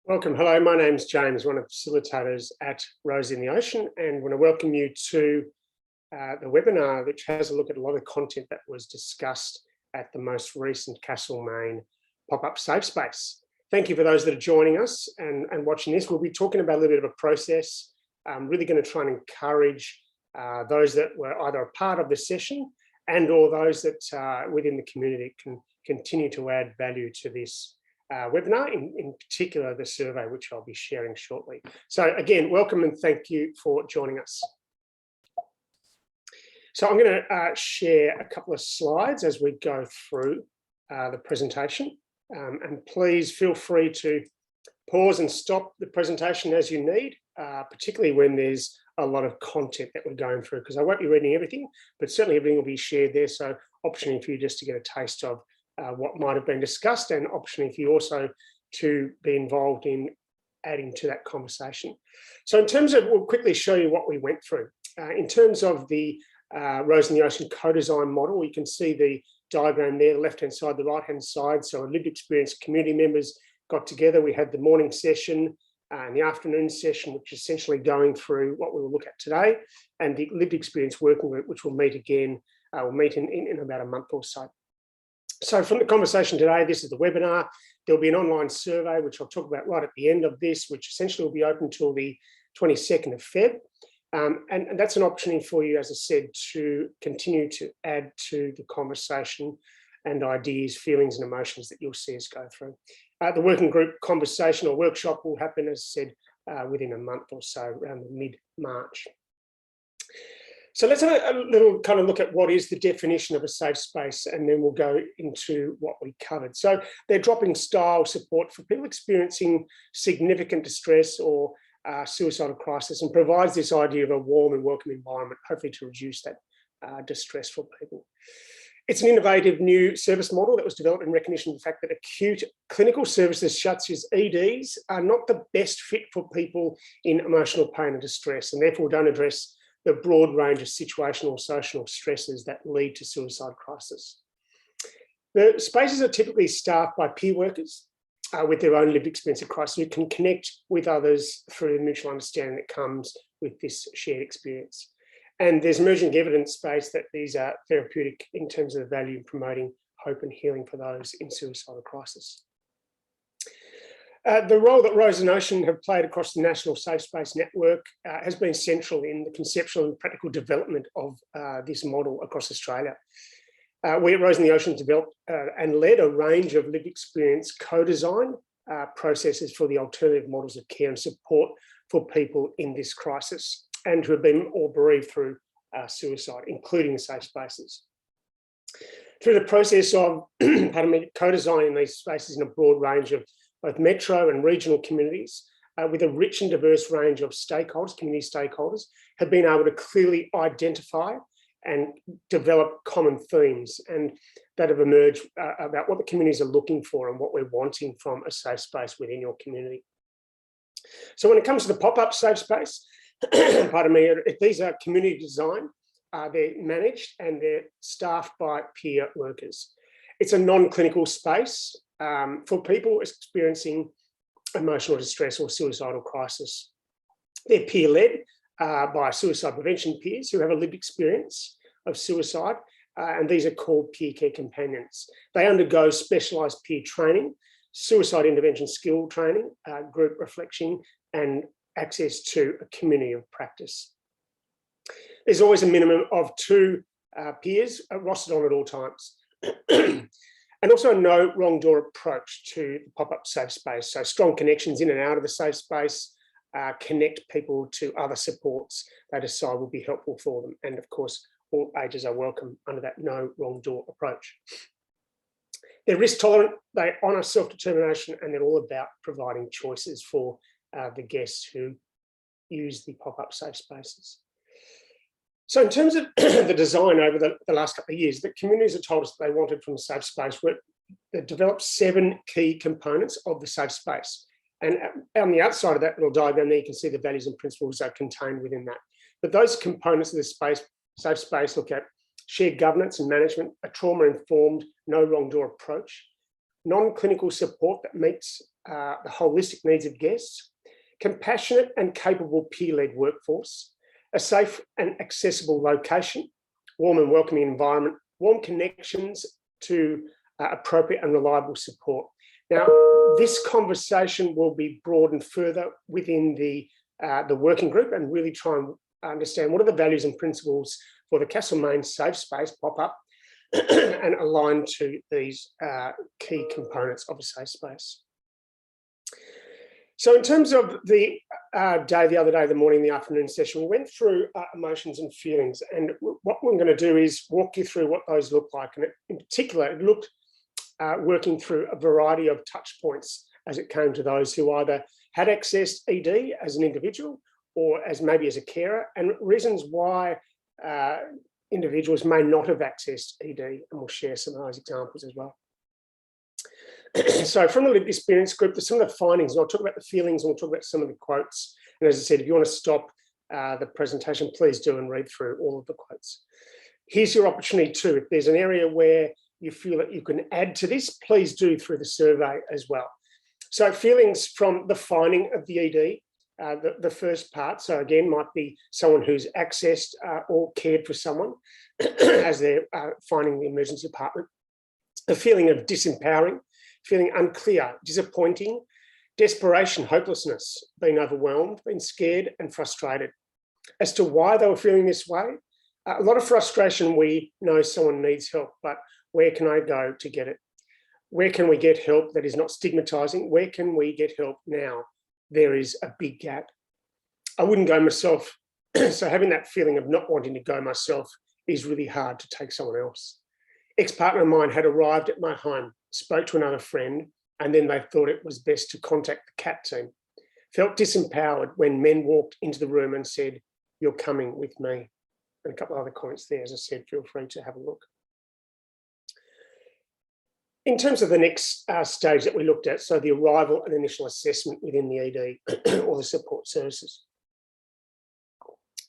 Welcome. Hello, my name's James, one of the facilitators at Rose in the Ocean, and I want to welcome you to the webinar, which has a look at a lot of content that was discussed at the most recent Castlemaine pop-up safe space. Thank you for those that are joining us and watching this. We'll be talking about a little bit of a process. I'm really going to try and encourage those that were either a part of the session and or those that within the community can continue to add value to this webinar, in particular the survey, which I'll be sharing shortly. So again, welcome and thank you for joining us. So I'm going to share a couple of slides as we go through the presentation, and please feel free to pause and stop the presentation as you need, particularly when there's a lot of content that we're going through, because I won't be reading everything, but certainly everything will be shared there. So optionally for you just to get a taste of what might have been discussed, and optionally for you also to be involved in adding to that conversation. So in terms of, we'll quickly show you what we went through. In terms of the Rose in the Ocean co-design model, you can see the diagram there, the left-hand side, the right-hand side. So lived experience community members got together. We had the morning session and the afternoon session, which is essentially going through what we will look at today, and the lived experience working group, which will meet again, we'll meet in about a month or so. So from the conversation today, this is the webinar. There'll be an online survey, which I'll talk about right at the end of this, which essentially will be open till the 22nd of Feb. And that's an option for you, as I said, to continue to add to the conversation and ideas, feelings and emotions that you'll see us go through. The working group conversation or workshop will happen, as I said, within a month or so, around mid-March. So let's have a little kind of look at what is the definition of a safe space, and then we'll go into what we covered. So they're dropping style support for people experiencing significant distress or suicidal crisis, and provides this idea of a warm and welcome environment, hopefully to reduce that distress for people. It's an innovative new service model that was developed in recognition of the fact that acute clinical services such as EDs are not the best fit for people in emotional pain and distress, and therefore don't address the broad range of situational or social stresses that lead to suicide crisis. The spaces are typically staffed by peer workers with their own lived experience of crisis, who can connect with others through the mutual understanding that comes with this shared experience. And there's emerging evidence base that these are therapeutic in terms of the value in promoting hope and healing for those in suicidal crisis. The role that Rose and Ocean have played across the National Safe Space Network has been central in the conceptual and practical development of this model across Australia. We at Rose in the Ocean developed and led a range of lived experience co-design processes for the alternative models of care and support for people in this crisis and who have been or bereaved through suicide, including the safe spaces. Through the process of co-designing these spaces in a broad range of both metro and regional communities, with a rich and diverse range of stakeholders, community stakeholders, have been able to clearly identify and develop common themes and that have emerged about what the communities are looking for and what we're wanting from a safe space within your community. So when it comes to the pop-up safe space, pardon me, these are community design, they're managed and they're staffed by peer workers. It's a non-clinical space for people experiencing emotional distress or suicidal crisis. They're peer-led by suicide prevention peers who have a lived experience of suicide, and these are called peer care companions. They undergo specialised peer training, suicide intervention skill training, group reflection, and access to a community of practice. There's always a minimum of 2 peers rostered on at all times. And also a no wrong door approach to the pop-up safe space. So strong connections in and out of the safe space, connect people to other supports they decide will be helpful for them. And of course, all ages are welcome under that no wrong door approach. They're risk tolerant, they honour self-determination, and they're all about providing choices for the guests who use the pop-up safe spaces. So in terms of the design over the last couple of years, the communities have told us that they wanted from the safe space, they developed 7 key components of the safe space. And on the outside of that little diagram there, you can see the values and principles that are contained within that. But those components of the safe space look at shared governance and management, a trauma-informed, no wrong door approach, non-clinical support that meets the holistic needs of guests, compassionate and capable peer-led workforce, a safe and accessible location, warm and welcoming environment, warm connections to appropriate and reliable support. Now, this conversation will be broadened further within the working group and really try and understand what are the values and principles for the Castlemaine safe space pop up and align to these key components of a safe space. So in terms of the other day, the morning, the afternoon session, we went through emotions and feelings. And what we're going to do is walk you through what those look like. And in particular, it looked working through a variety of touch points as it came to those who either had accessed ED as an individual or as maybe as a carer, and reasons why individuals may not have accessed ED, and we'll share some of those examples as well. So from the lived experience group, there's some of the findings, and I'll talk about the feelings and we'll talk about some of the quotes. And as I said, if you want to stop the presentation, please do and read through all of the quotes. Here's your opportunity too. If there's an area where you feel that you can add to this, please do through the survey as well. So feelings from the finding of the ED, the first part, so again, might be someone who's accessed or cared for someone as they're finding the emergency department. A feeling of disempowering, feeling unclear, disappointing, desperation, hopelessness, being overwhelmed, being scared and frustrated. As to why they were feeling this way, a lot of frustration, we know someone needs help, but where can I go to get it? Where can we get help that is not stigmatizing? Where can we get help now? There is a big gap. I wouldn't go myself. So having that feeling of not wanting to go myself is really hard to take someone else. Ex-partner of mine had arrived at my home, spoke to another friend, and then they thought it was best to contact the CAT team. Felt disempowered when men walked into the room and said, "You're coming with me." And a couple of other comments there, as I said, feel free to have a look. In terms of the next stage that we looked at, so the arrival and initial assessment within the ED or the support services.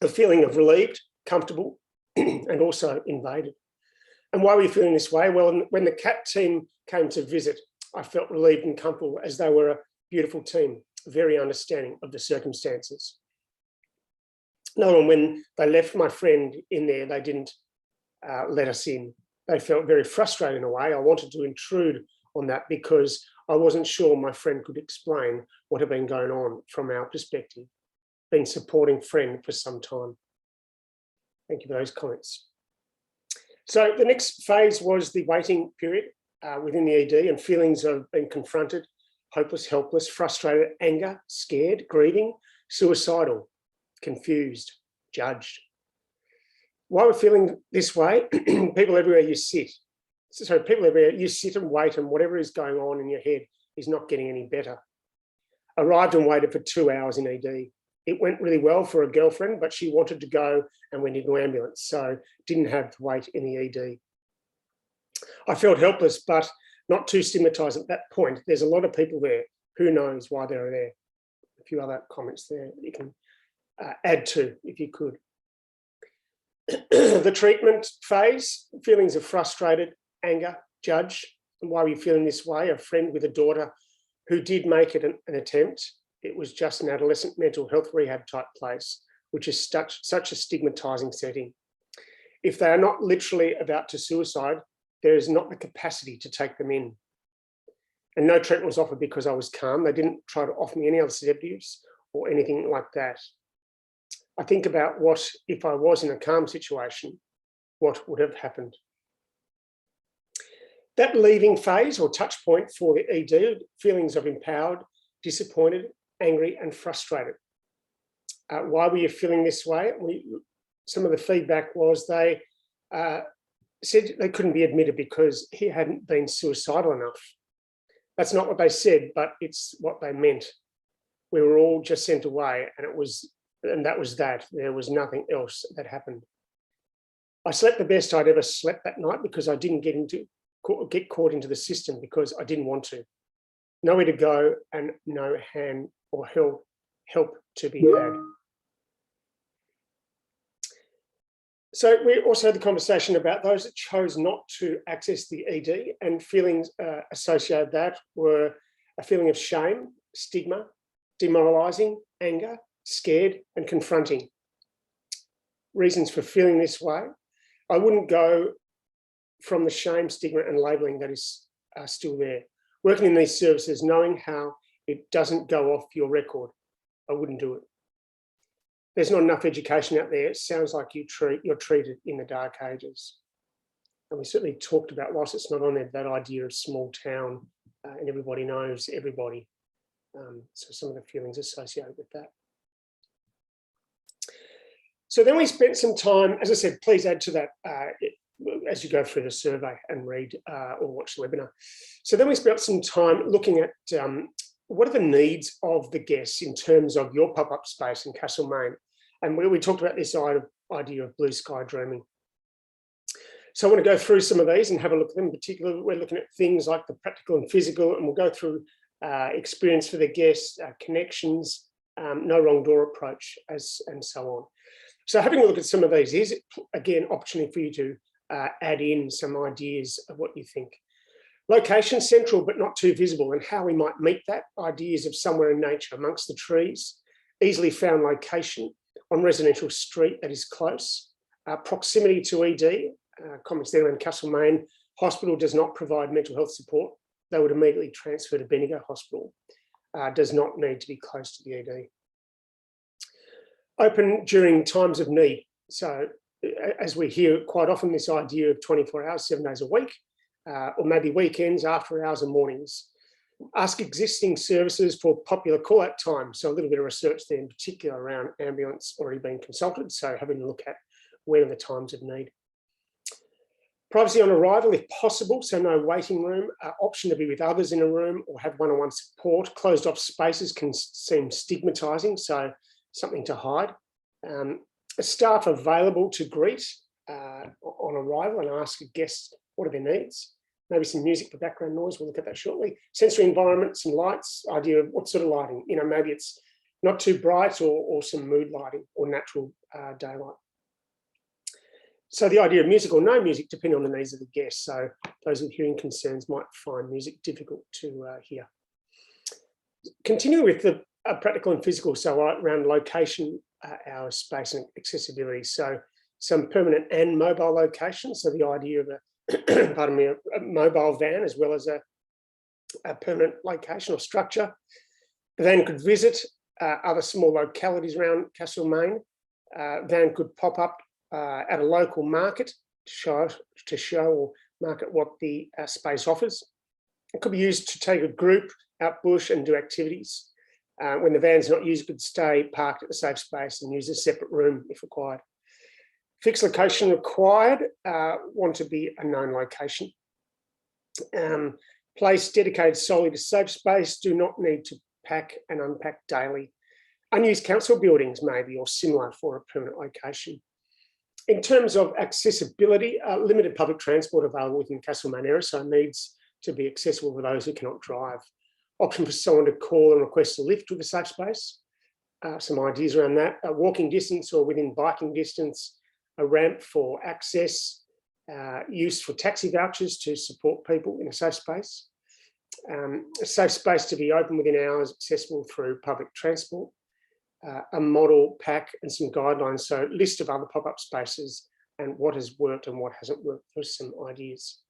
A feeling of relieved, comfortable, and also invaded. And why were you feeling this way? Well, when the CAT team came to visit, I felt relieved and comfortable as they were a beautiful team, very understanding of the circumstances. No, and when they left my friend in there, they didn't let us in. They felt very frustrated in a way. I wanted to intrude on that because I wasn't sure my friend could explain what had been going on from our perspective. Been supporting friend for some time. Thank you for those comments. So the next phase was the waiting period within the ED and feelings of being confronted, hopeless, helpless, frustrated, anger, scared, grieving, suicidal, confused, judged. Why we're feeling this way, people everywhere you sit. So people everywhere, you sit and wait and whatever is going on in your head is not getting any better. Arrived and waited for 2 hours in ED. It went really well for a girlfriend, but she wanted to go and went into ambulance, so didn't have to wait in the ED. I felt helpless, but not too stigmatised at that point. There's a lot of people there. Who knows why they're there? A few other comments there that you can add to if you could. The treatment phase, feelings of frustrated, anger, judged. And why were you feeling this way? A friend with a daughter who did make it an attempt. It was just an adolescent mental health rehab type place, which is such a stigmatising setting. If they are not literally about to suicide, there is not the capacity to take them in. And no treatment was offered because I was calm. They didn't try to offer me any other sedatives or anything like that. I think about what, if I was in a calm situation, what would have happened. That leaving phase or touch point for the ED, feelings of empowered, disappointed, angry and frustrated. Why were you feeling this way? Some of the feedback was they said they couldn't be admitted because he hadn't been suicidal enough. That's not what they said, but it's what they meant. We were all just sent away and that was that. There was nothing else that happened. I slept the best I'd ever slept that night because I didn't get caught into the system because I didn't want to. Nowhere to go and no hand or help to be had. So we also had the conversation about those that chose not to access the ED, and feelings associated with that were a feeling of shame, stigma, demoralising, anger, scared and confronting. Reasons for feeling this way: I wouldn't go from the shame, stigma and labelling that is still there. Working in these services, knowing how it doesn't go off your record, I wouldn't do it. There's not enough education out there. It sounds like you're treated in the dark ages. And we certainly talked about, whilst it's not on there, that idea of small town and everybody knows everybody. So some of the feelings associated with that. So then we spent some time, as I said, please add to that as you go through the survey and read or watch the webinar. So then we spent some time looking at what are the needs of the guests in terms of your pop-up space in Castlemaine. And we talked about this idea of blue sky dreaming. So I want to go through some of these and have a look at them. In particular, we're looking at things like the practical and physical, and we'll go through experience for the guests, connections, no wrong door approach, and so on. So having a look at some of these is, again, opportunity for you to add in some ideas of what you think. Location, central but not too visible, and how we might meet that. Ideas of somewhere in nature amongst the trees, easily found location on residential street that is close, proximity to ED, comments there in Castlemaine. Hospital does not provide mental health support. They would immediately transfer to Bendigo Hospital. Does not need to be close to the ED. Open during times of need. So as we hear quite often, this idea of 24 hours, 7 days a week, or maybe weekends, after hours and mornings. Ask existing services for popular call-out time. So a little bit of research there in particular around ambulance already being consulted. So having a look at when are the times of need. Privacy on arrival if possible. So no waiting room, option to be with others in a room or have one-on-one support. Closed off spaces can seem stigmatising, so something to hide. Staff available to greet on arrival and ask a guest what are their needs. Maybe some music for background noise, we'll look at that shortly. Sensory environment, some lights, idea of what sort of lighting. You know, maybe it's not too bright or some mood lighting or natural daylight. So the idea of music or no music, depending on the needs of the guest. So those with hearing concerns might find music difficult to hear. Continue with the practical and physical, so around location, hours, space and accessibility. So some permanent and mobile locations. So the idea of a pardon me, a mobile van as well as a permanent location or structure. The van could visit other small localities around Castlemaine. Van could pop up at a local market to show or market what the space offers. It could be used to take a group out bush and do activities. When the van's not used, it could stay parked at the safe space and use a separate room if required. Fixed location required, want to be a known location. Place dedicated solely to safe space, do not need to pack and unpack daily. Unused council buildings maybe or similar for a permanent location. In terms of accessibility, limited public transport available within Castlemaine area, so it needs to be accessible for those who cannot drive. Option for someone to call and request a lift with a safe space. Some ideas around that. Walking distance or within biking distance. A ramp for access, use for taxi vouchers to support people in a safe space. A safe space to be open within hours, accessible through public transport. A model pack and some guidelines, so list of other pop-up spaces and what has worked and what hasn't worked for some ideas.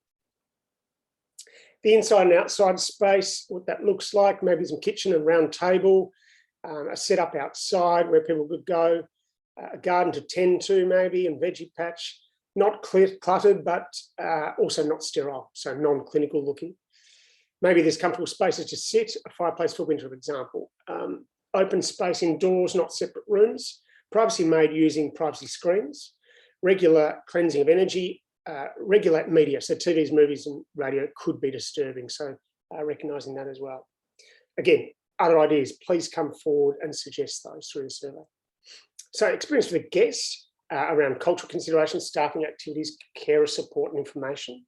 The inside and outside space, what that looks like, maybe some kitchen and round table, a setup outside where people could go, a garden to tend to maybe, and veggie patch, not cluttered, but also not sterile, so non-clinical looking. Maybe there's comfortable spaces to sit, a fireplace for winter, for example. Open space indoors, not separate rooms. Privacy made using privacy screens. Regular cleansing of energy. Regulate media, so TVs, movies and radio could be disturbing, so recognising that as well. Again, other ideas, please come forward and suggest those through the survey. So experience for the guests around cultural considerations, staffing activities, carer support and information.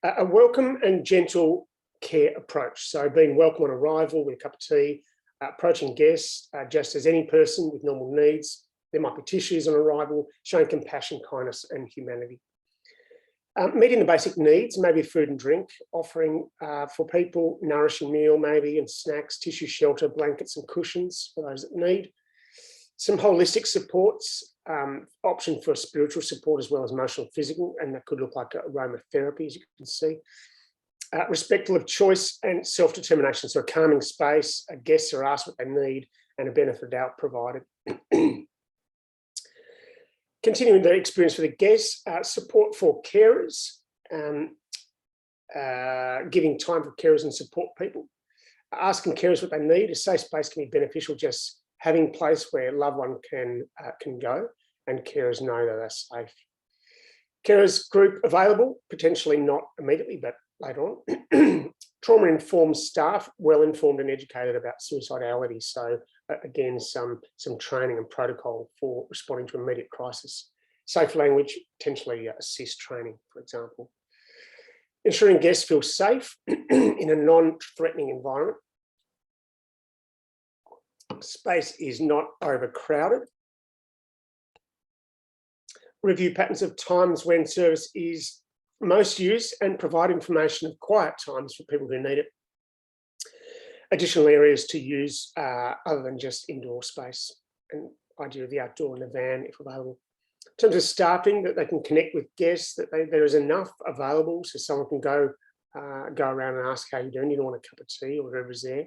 A welcome and gentle care approach. So being welcome on arrival with a cup of tea, approaching guests just as any person with normal needs, There might be tissues on arrival, showing compassion, kindness and humanity. Meeting the basic needs, maybe food and drink, offering for people nourishing meal maybe and snacks, tissue, shelter, blankets and cushions for those that need. Some holistic supports, option for spiritual support as well as emotional, physical, and that could look like aromatherapy, as you can see. Respectful of choice and self-determination, so a calming space, guests are asked what they need and a benefit of doubt provided. Continuing the experience for the guests, support for carers, giving time for carers and support people, asking carers what they need. A safe space can be beneficial, just having a place where a loved one can go and carers know that they're safe. Carers group available, potentially not immediately, but later on. Trauma-informed staff, well-informed and educated about suicidality. So again, some training and protocol for responding to immediate crisis. Safe language, potentially assist training, for example. Ensuring guests feel safe in a non-threatening environment. Space is not overcrowded. Review patterns of times when service is most used and provide information of quiet times for people who need it. Additional areas to use other than just indoor space, and idea of the outdoor in the van if available. In terms of staffing, that they can connect with guests, that there is enough available so someone can go around and ask how you're doing, you don't want a cup of tea or whatever's there.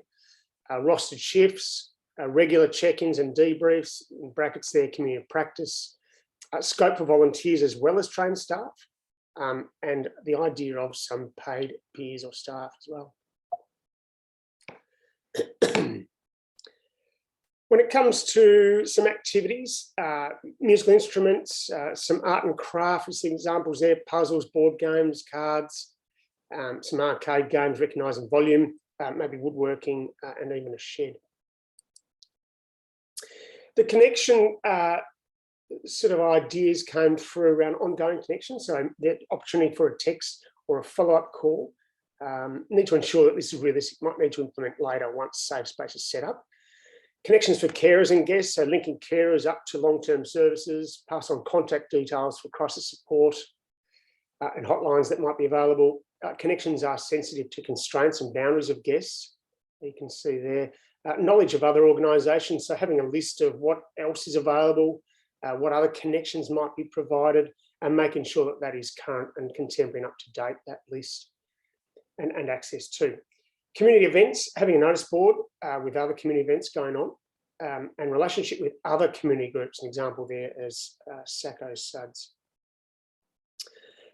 Rostered shifts, regular check-ins and debriefs, in brackets there, community practice, scope for volunteers as well as trained staff, and the idea of some paid peers or staff as well. When it comes to some activities, musical instruments, some art and craft, some examples there, puzzles, board games, cards, some arcade games, recognising volume, maybe woodworking, and even a shed. The connection sort of ideas came through around ongoing connection, so the opportunity for a text or a follow-up call. Need to ensure that this is realistic, might need to implement later once safe space is set up. Connections for carers and guests, so linking carers up to long-term services, pass on contact details for crisis support and hotlines that might be available. Connections are sensitive to constraints and boundaries of guests. You can see there. Knowledge of other organisations, so having a list of what else is available, what other connections might be provided, and making sure that that is current and contemporary and up to date, that list, and access to. Community events, having a notice board with other community events going on, and relationship with other community groups, an example there is SACO SUDS.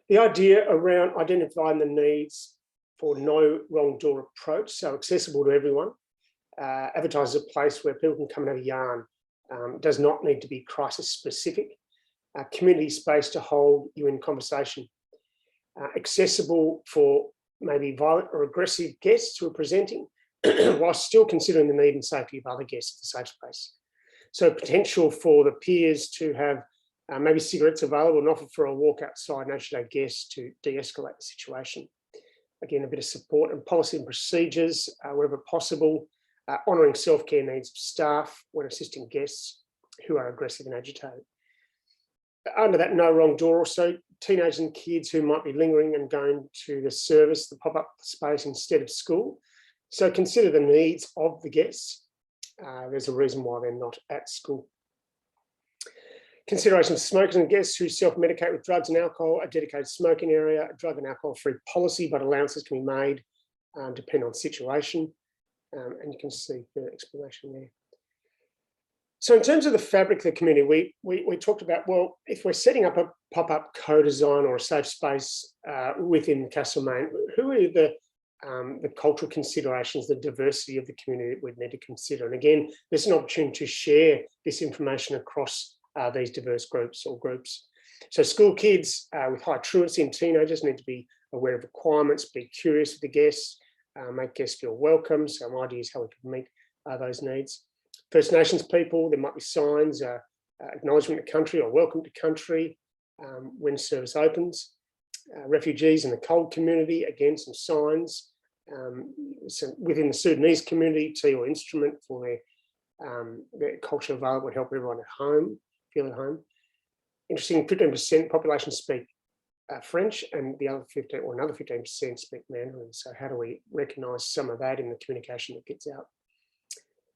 The idea around identifying the needs for no wrong door approach, so accessible to everyone, advertise a place where people can come and have a yarn, does not need to be crisis specific, community space to hold you in conversation, accessible for maybe violent or aggressive guests who are presenting, while still considering the need and safety of other guests at the safe space. So potential for the peers to have maybe cigarettes available and offer for a walk outside and actually guests to de-escalate the situation. Again, a bit of support and policy and procedures wherever possible, honouring self-care needs of staff when assisting guests who are aggressive and agitated. Under that no wrong door, also teenagers and kids who might be lingering and going to the service, the pop-up space instead of school. So consider the needs of the guests. There's a reason why they're not at school. Consideration of smokers and guests who self-medicate with drugs and alcohol, a dedicated smoking area, a drug and alcohol-free policy, but allowances can be made depending on situation. And you can see the explanation there. So in terms of the fabric of the community, we talked about, well, if we're setting up a pop-up co-design or a safe space within Castlemaine, who are the cultural considerations, the diversity of the community that we'd need to consider? And again, there's an opportunity to share this information across these diverse groups or groups. So school kids with high truancy and teenagers need to be aware of requirements, be curious with the guests, make guests feel welcome. Some ideas how we can meet those needs. First Nations people, there might be signs, acknowledgement of country or welcome to country when service opens. Refugees in the cold community, again, some signs. So within the Sudanese community, tea or instrument for their culture available to help everyone at home. feel at home. Interesting, 15% population speak French, and the other 15 or another 15% speak Mandarin. So how do we recognise some of that in the communication that gets out?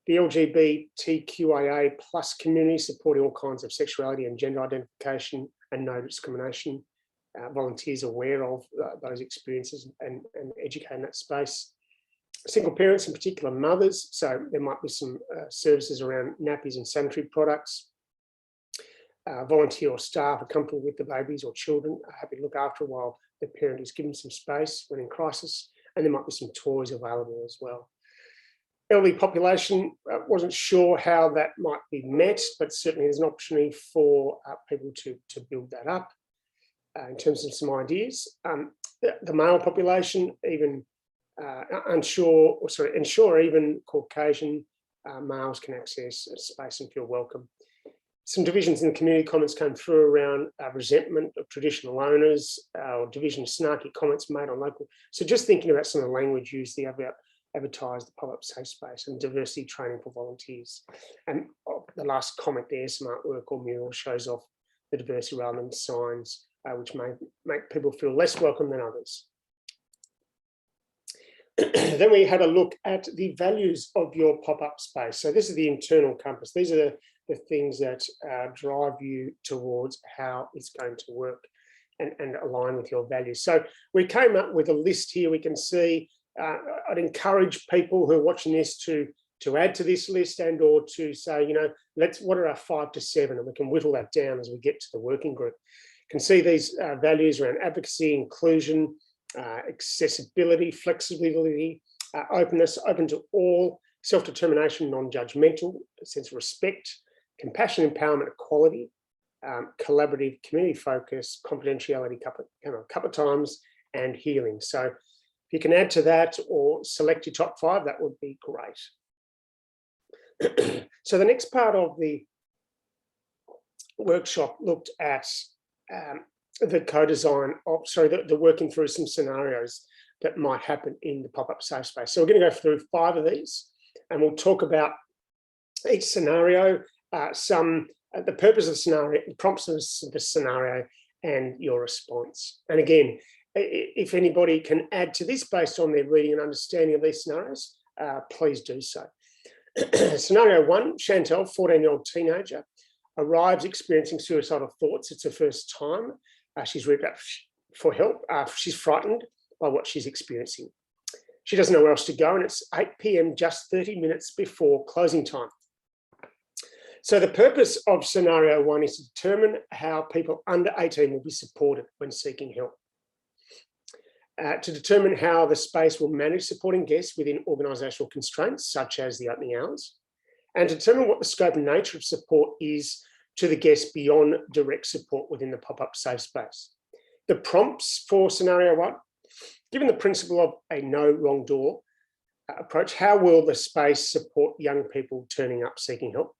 The LGBTQIA plus community supporting all kinds of sexuality and gender identification and no discrimination. Volunteers aware of those experiences and educate in that space. Single parents, in particular mothers, so there might be some services around nappies and sanitary products. Volunteer or staff are comfortable with the babies or children, are happy to look after while the parent is given some space when in crisis, and there might be some toys available as well. Elderly population, wasn't sure how that might be met, but certainly there's an opportunity for people to build that up in terms of some ideas. The male population, even ensure even Caucasian males can access space and feel welcome. Some divisions in the community comments came through around resentment of traditional owners, or division of snarky comments made on local. So just thinking about some of the language used there about advertise the pop-up safe space and diversity training for volunteers. And the last comment there, some artwork or mural shows off the diversity rather than signs, which may make people feel less welcome than others. Then we had a look at the values of your pop-up space. So this is the internal compass. These are the things that drive you towards how it's going to work and align with your values. So we came up with a list here. We can see, I'd encourage people who are watching this to add to this list and or to say, what are our 5 to 7, and we can whittle that down as we get to the working group. You can see these values around advocacy, inclusion, accessibility, flexibility, openness, open to all, self-determination, non-judgmental, a sense of respect, compassion, empowerment, equality, collaborative, community focus, confidentiality, a couple of times, and healing. So if you can add to that or select your top 5, that would be great. So the next part of the workshop looked at the co-design of, the working through some scenarios that might happen in the pop-up safe space. So we're going to go through 5 of these, and we'll talk about each scenario, the purpose of the scenario, the prompts of the scenario, and your response. And again, if anybody can add to this based on their reading and understanding of these scenarios, please do so. Scenario 1, Chantel, 14-year-old teenager, arrives experiencing suicidal thoughts. It's her first time. She's reached out for help. She's frightened by what she's experiencing. She doesn't know where else to go, and it's 8 p.m, just 30 minutes before closing time. So the purpose of scenario 1 is to determine how people under 18 will be supported when seeking help. To determine how the space will manage supporting guests within organisational constraints, such as the opening hours, and to determine what the scope and nature of support is to the guests beyond direct support within the pop-up safe space. The prompts for scenario 1, given the principle of a no wrong door approach, how will the space support young people turning up seeking help?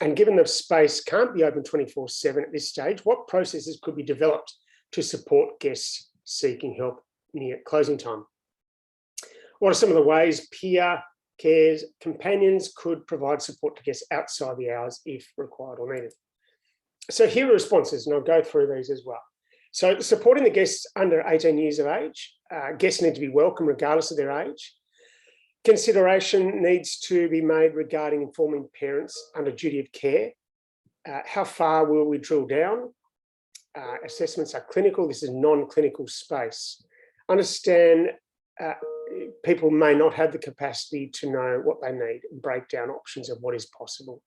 And given the space can't be open 24/7 at this stage, what processes could be developed to support guests seeking help near closing time? What are some of the ways peer care companions could provide support to guests outside the hours if required or needed? So here are responses, and I'll go through these as well. So supporting the guests under 18 years of age, guests need to be welcome regardless of their age. Consideration needs to be made regarding informing parents under duty of care. How far will we drill down? Assessments are clinical. This is non-clinical space. Understand people may not have the capacity to know what they need and break down options of what is possible.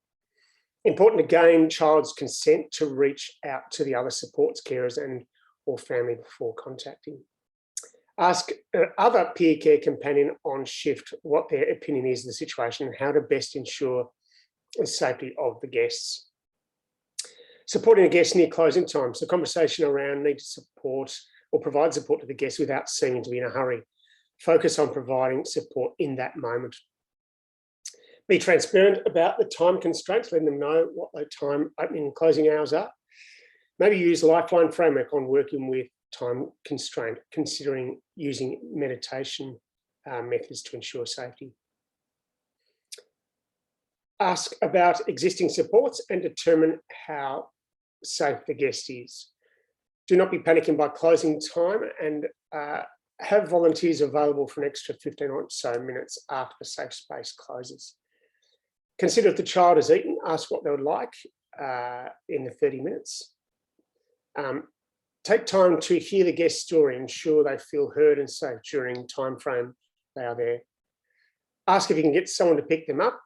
Important to gain child's consent to reach out to the other supports, carers and or family before contacting. Ask other peer care companion on shift what their opinion is of the situation and how to best ensure the safety of the guests. Supporting the guests near closing time. So conversation around need to support or provide support to the guests without seeming to be in a hurry. Focus on providing support in that moment. Be transparent about the time constraints, letting them know what the time opening and closing hours are. Maybe use Lifeline framework on working with time constraint, considering using meditation methods to ensure safety. Ask about existing supports and determine how safe the guest is. Do not be panicking by closing time, and have volunteers available for an extra 15 or so minutes after the safe space closes. Consider if the child has eaten, ask what they would like in the 30 minutes. Take time to hear the guest story, ensure they feel heard and safe during the time frame they are there. Ask if you can get someone to pick them up.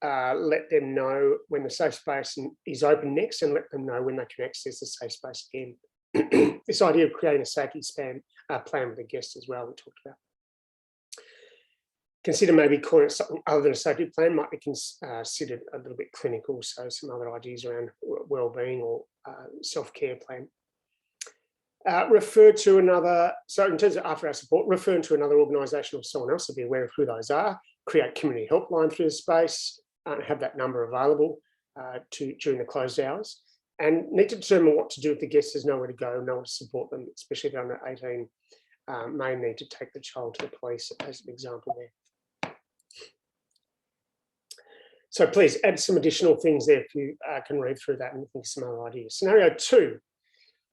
Let them know when the safe space is open next, and let them know when they can access the safe space again. This idea of creating a safety plan with the guest as well, we talked about. Consider maybe calling it something other than a safety plan, might be considered a little bit clinical, so some other ideas around wellbeing or self-care plan. Refer to another, so in terms of after-hours support, refer to another organisation or someone else to be aware of who those are, create community helpline through the space, have that number available during the closed hours, and need to determine what to do if the guest has nowhere to go, nowhere to support them, especially if they're under 18, may need to take the child to the police as an example there. So please add some additional things there if you can read through that and think of some other ideas. Scenario 2,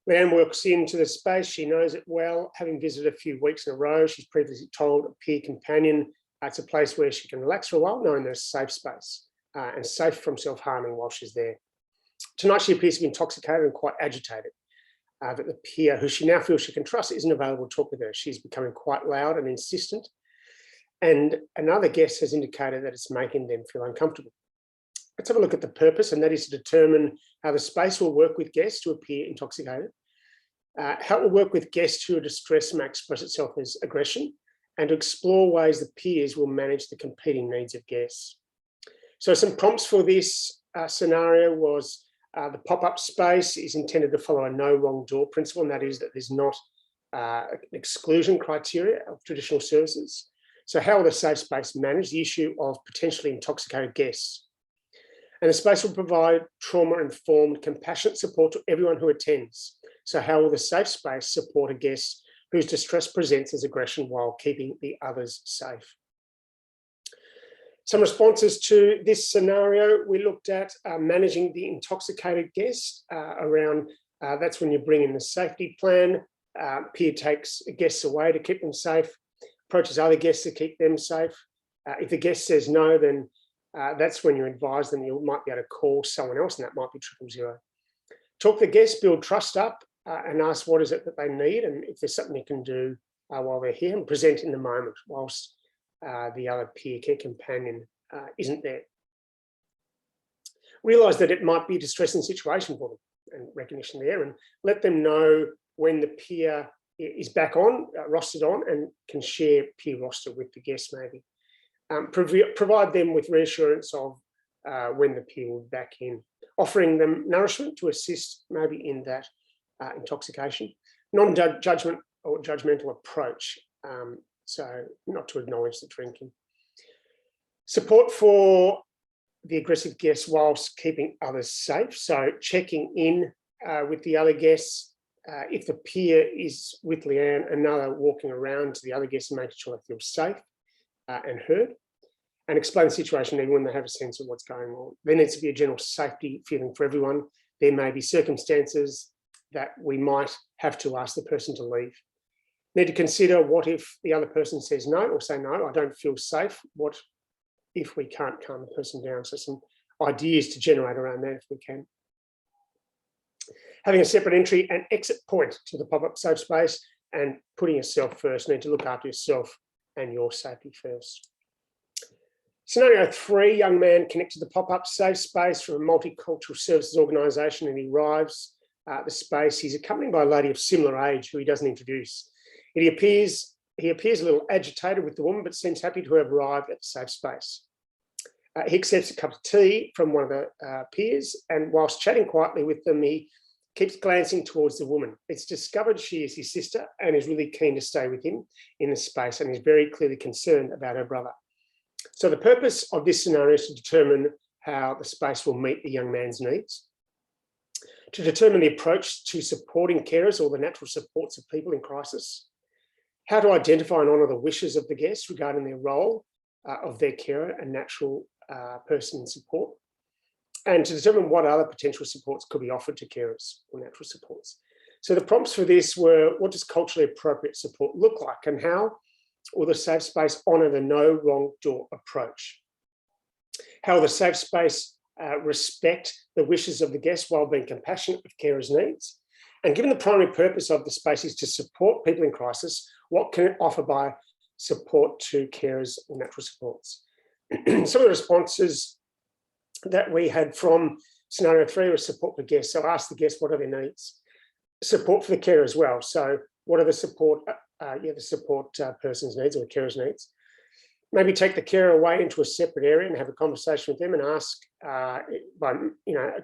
Leanne walks into the space, she knows it well, having visited a few weeks in a row, she's previously told a peer companion it's a place where she can relax for a while, knowing there's a safe space and safe from self-harming while she's there. Tonight she appears to be intoxicated and quite agitated, that the peer, who she now feels she can trust, isn't available to talk with her. She's becoming quite loud and insistent, and another guest has indicated that it's making them feel uncomfortable. Let's have a look at the purpose, and that is to determine how the space will work with guests who appear intoxicated, how it will work with guests who are distressed and may express itself as aggression, and to explore ways the peers will manage the competing needs of guests. So some prompts for this scenario was the pop-up space is intended to follow a no wrong door principle, and that is that there's not an exclusion criteria of traditional services. So how will the safe space manage the issue of potentially intoxicated guests? And the space will provide trauma-informed, compassionate support to everyone who attends. So how will the safe space support a guest whose distress presents as aggression while keeping the others safe? Some responses to this scenario, we looked at managing the intoxicated guest around, that's when you bring in the safety plan, peer takes guests away to keep them safe, approaches other guests to keep them safe. If the guest says no, then that's when you advise them you might be able to call someone else, and that might be 000. Talk to the guests, build trust up, and ask what is it that they need, and if there's something you can do while they're here, and present in the moment whilst the other peer care companion isn't there. Realise that it might be a distressing situation for them, and recognition there, and let them know when the peer is back on, rostered on, and can share peer roster with the guests maybe. Provide them with reassurance of when the peer will be back in, offering them nourishment to assist maybe in that intoxication, non-judgment or judgmental approach, so not to acknowledge the drinking. Support for the aggressive guests whilst keeping others safe, so checking in with the other guests. If the peer is with Leanne, another walking around to the other guests and making sure they feel safe and heard, and explain the situation to everyone, they have a sense of what's going on. There needs to be a general safety feeling for everyone. There may be circumstances that we might have to ask the person to leave. Need to consider what if the other person says no, or say no, I don't feel safe. What if we can't calm the person down? So some ideas to generate around that if we can. Having a separate entry and exit point to the pop-up safe space, and putting yourself first. Need to look after yourself and your safety first. Scenario 3, young man connected to the pop-up safe space from a multicultural services organisation, and he arrives at the space. He's accompanied by a lady of similar age who he doesn't introduce. He appears a little agitated with the woman, but seems happy to have arrived at the safe space. He accepts a cup of tea from one of the peers, and whilst chatting quietly with them, he keeps glancing towards the woman. It's discovered she is his sister and is really keen to stay with him in the space, and is very clearly concerned about her brother. So the purpose of this scenario is to determine how the space will meet the young man's needs, to determine the approach to supporting carers or the natural supports of people in crisis, how to identify and honour the wishes of the guests regarding their role of their carer and natural person in support, and to determine what other potential supports could be offered to carers or natural supports. So the prompts for this were, what does culturally appropriate support look like, and how will the safe space honour the no wrong door approach? How will the safe space respect the wishes of the guests while being compassionate with carers' needs? And given the primary purpose of the space is to support people in crisis, what can it offer by support to carers or natural supports? Some of the responses that we had from scenario 3 was support for guests. So ask the guests what are their needs. Support for the carer as well. So what are the support person's needs or the carer's needs? Maybe take the carer away into a separate area and have a conversation with them and ask, by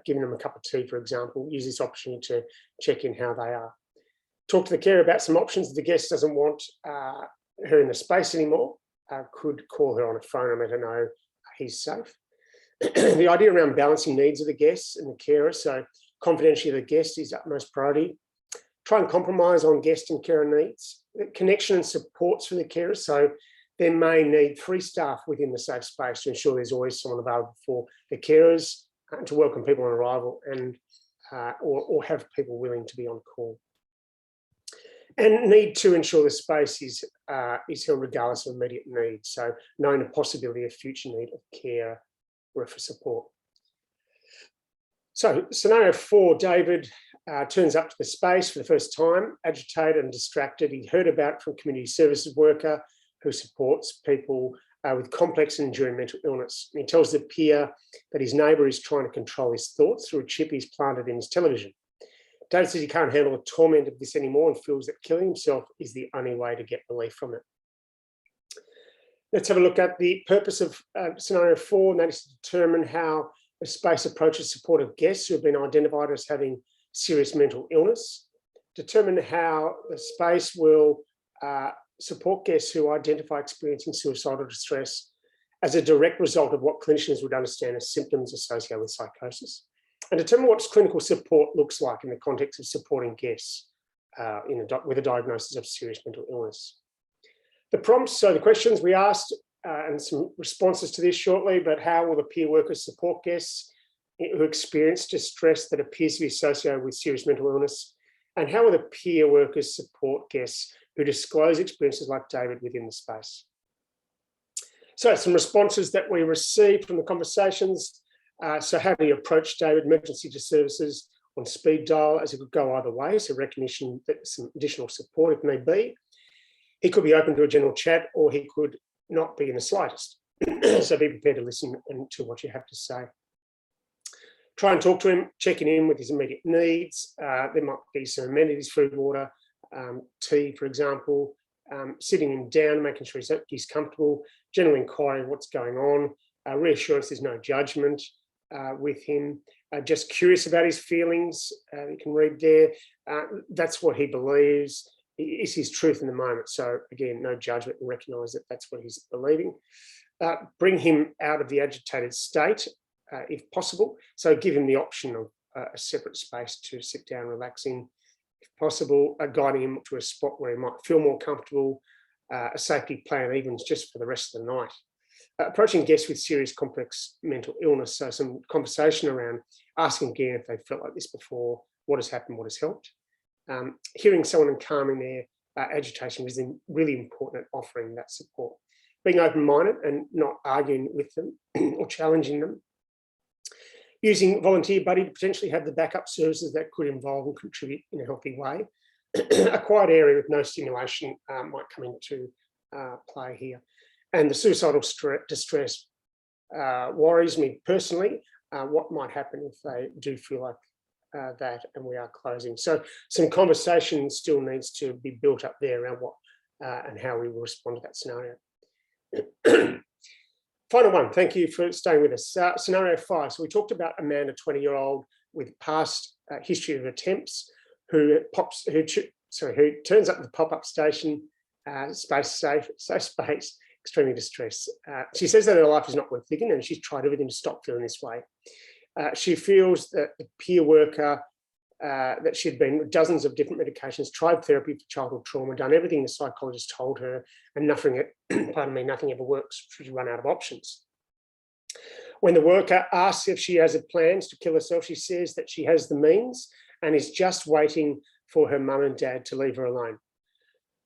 giving them a cup of tea, for example, use this opportunity to check in how they are. Talk to the carer about some options. If the guest doesn't want her in the space anymore, could call her on a phone and let her know he's safe. The idea around balancing needs of the guests and the carer, so confidentiality of the guest is utmost priority. Try and compromise on guest and carer needs. Connection and supports for the carer, so they may need 3 staff within the safe space to ensure there's always someone available for the carers to welcome people on arrival and or have people willing to be on call. And need to ensure the space is held regardless of immediate needs, so knowing the possibility of future need of care or for support. So scenario 4, David turns up to the space for the first time, agitated and distracted. He heard about it from a community services worker who supports people with complex and enduring mental illness. And he tells the peer that his neighbour is trying to control his thoughts through a chip he's planted in his television. David says he can't handle the torment of this anymore and feels that killing himself is the only way to get relief from it. Let's have a look at the purpose of scenario 4, and that is to determine how the space approaches support of guests who have been identified as having serious mental illness. Determine how the space will support guests who identify experiencing suicidal distress as a direct result of what clinicians would understand as symptoms associated with psychosis. And determine what clinical support looks like in the context of supporting guests with a diagnosis of serious mental illness. The prompts, so the questions we asked, and some responses to this shortly, but how will the peer workers support guests who experience distress that appears to be associated with serious mental illness? And how will the peer workers support guests who disclose experiences like David within the space? So some responses that we received from the conversations. So how do you approach David? Emergency services on speed dial, as it could go either way, so recognition that some additional support if need be. He could be open to a general chat, or he could not be in the slightest. So be prepared to listen to what you have to say. Try and talk to him, checking in with his immediate needs. There might be some amenities, food, water, tea, for example, sitting him down, making sure he's comfortable, general inquiry, what's going on, reassurance there's no judgment with him, just curious about his feelings. You can read there. That's what he believes is his truth in the moment. So again, no judgment, and recognise that that's what he's believing. Bring him out of the agitated state if possible. So give him the option of a separate space to sit down, relax in. If possible, guiding him to a spot where he might feel more comfortable, a safety plan even just for the rest of the night. Approaching guests with serious complex mental illness, so some conversation around asking again if they've felt like this before, what has happened, what has helped. Hearing someone and calming their agitation is really important at offering that support. Being open-minded and not arguing with them or challenging them. Using volunteer buddy to potentially have the backup services that could involve and contribute in a healthy way. A quiet area with no stimulation might come into play here. And the suicidal distress worries me personally. What might happen if they do feel like that and we are closing? So some conversation still needs to be built up there around what and how we will respond to that scenario. Final one, thank you for staying with us. Scenario 5. So we talked about Amanda, 20-year-old with past history of attempts, who turns up at the pop-up station, safe space, extremely distressed. She says that her life is not worth living and she's tried everything to stop feeling this way. She feels that the peer worker, that she'd been with dozens of different medications, tried therapy for childhood trauma, done everything the psychologist told her, and nothing ever works. She's run out of options. When the worker asks if she has plans to kill herself, she says that she has the means and is just waiting for her mum and dad to leave her alone.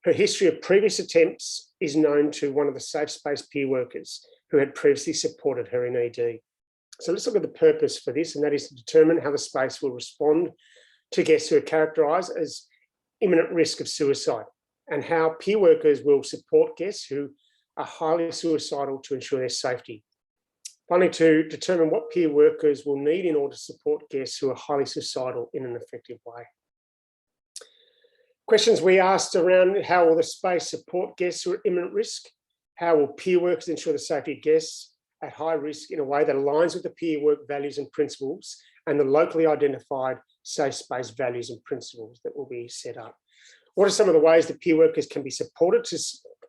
Her history of previous attempts is known to one of the safe space peer workers who had previously supported her in ED. So let's look at the purpose for this, and that is to determine how the space will respond to guests who are characterised as imminent risk of suicide, and how peer workers will support guests who are highly suicidal to ensure their safety. Finally, to determine what peer workers will need in order to support guests who are highly suicidal in an effective way. Questions we asked around: how will the space support guests who are at imminent risk? How will peer workers ensure the safety of guests at high risk in a way that aligns with the peer work values and principles and the locally identified safe space values and principles that will be set up? What are some of the ways that peer workers can be supported to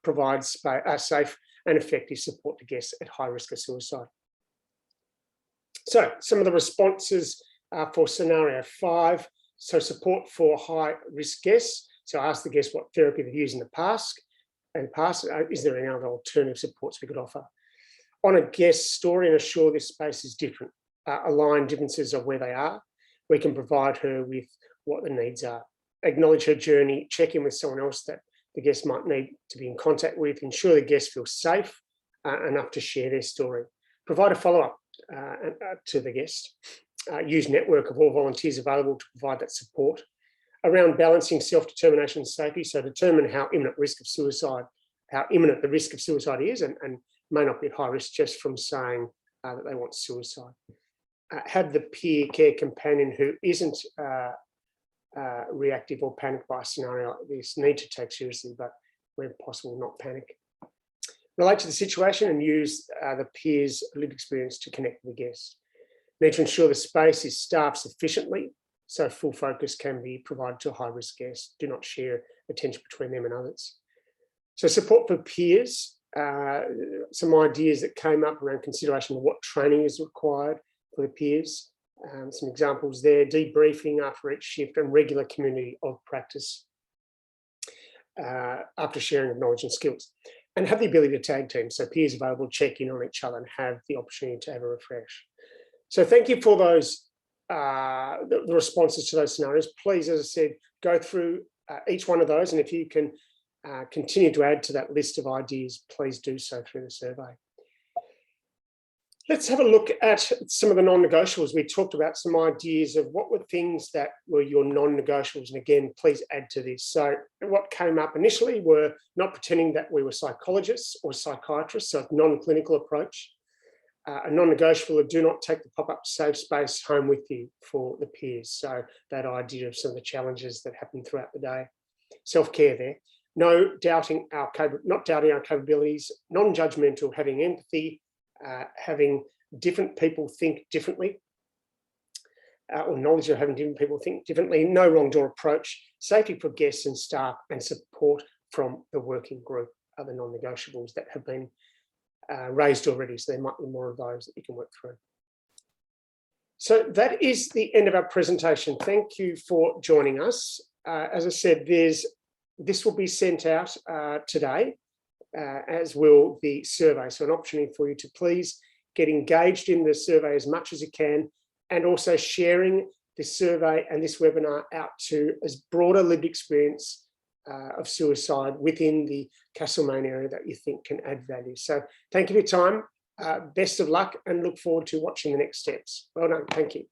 provide safe and effective support to guests at high risk of suicide? So some of the responses for scenario 5. So support for high risk guests. So ask the guests what therapy they've used in the past, is there any other alternative supports we could offer? On a guest story and assure this space is different, align differences of where they are. We can provide her with what the needs are. Acknowledge her journey, check in with someone else that the guest might need to be in contact with, ensure the guest feels safe enough to share their story. Provide a follow-up to the guest. Use network of all volunteers available to provide that support. Around balancing self-determination and safety, so determine how imminent risk of suicide, how imminent the risk of suicide is, and may not be at high risk just from saying that they want suicide. Have the peer care companion who isn't reactive or panicked by a scenario like this need to take seriously, but where possible, not panic. Relate to the situation and use the peer's lived experience to connect with the guest. Need to ensure the space is staffed sufficiently so full focus can be provided to high-risk guests. Do not share attention between them and others. So support for peers, some ideas that came up around consideration of what training is required for the peers. Some examples there: debriefing after each shift and regular community of practice after sharing of knowledge and skills. And have the ability to tag team, so peers available to check in on each other and have the opportunity to have a refresh. So thank you for those, the responses to those scenarios. Please, as I said, go through each one of those, and if you can continue to add to that list of ideas, please do so through the survey. Let's have a look at some of the non-negotiables. We talked about some ideas of what were things that were your non-negotiables. And again, please add to this. So what came up initially were not pretending that we were psychologists or psychiatrists, so non-clinical approach. A non-negotiable of do not take the pop-up safe space home with you for the peers. So that idea of some of the challenges that happen throughout the day. Self-care there. No doubting not doubting our capabilities, non-judgmental, having empathy, having different people think differently, or knowledge of having different people think differently, no wrong door approach, safety for guests and staff, and support from the working group are the non-negotiables that have been raised already. So there might be more of those that you can work through. So that is the end of our presentation. Thank you for joining us. As I said, this will be sent out today, as will the survey. So an opportunity for you to please get engaged in the survey as much as you can, and also sharing this survey and this webinar out to as broader lived experience of suicide within the Castlemaine area that you think can add value. So thank you for your time, best of luck, and look forward to watching the next steps. Well done, thank you.